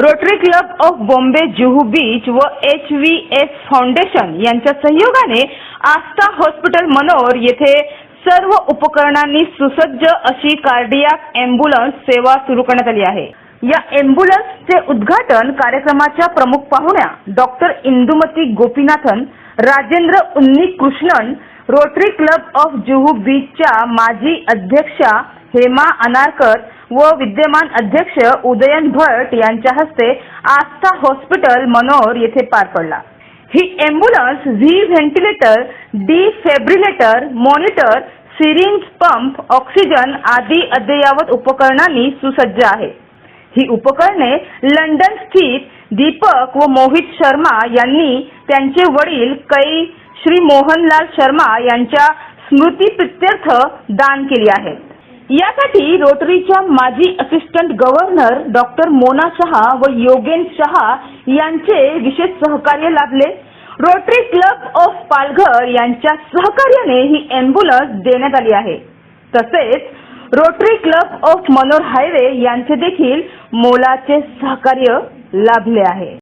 Rotary club of Bombay Juhu beach व HVS foundation यांच्या सहयोगाने आस्था हॉस्पिटल मनोर येथे सर्व उपकरणांनी सुसज्ज अशी कार्डियाक ॲम्ब्युलन्स सेवा सुरू करण्यात आली आहे। या ॲम्ब्युलन्सचे उद्घाटन कार्यक्रमाच्या प्रमुख पाहुण्या doctor Indumati Gopinathan, Rajendra Unnikrishnan, rotary club of Juhu बीचच्या माजी अध्यक्षा हेमा अनारकर व विद्यमान अध्यक्ष उदयन भट यांच्या हस्ते आस्था हॉस्पिटल मनोर येथे पार पडला। ही ambulance ventilator, defibrillator, monitor, syringe pump, oxygen आदी अद्ययावत उपकरणांनी सुसज्ज आहे। ही उपकरणे लंडन स्थित दीपक व मोहित शर्मा यांनी त्यांचे वडील कै श्री मोहनलाल शर्मा यांच्या स्मृतीप्रित्यर्थ दान केली आहेत। यासाठी रोटरीच्या माजी assistant governor doctor Mona Shah व योगेन शहा यांचे विशेष सहकार्य लाभले। रोटरी क्लब ऑफ पालघर यांच्या सहकार्याने ही ॲम्ब्युलन्स देण्यात आली आहे। तसेच rotary club of manor highway यांचे देखील मोलाचे सहकार्य लाभले आहे।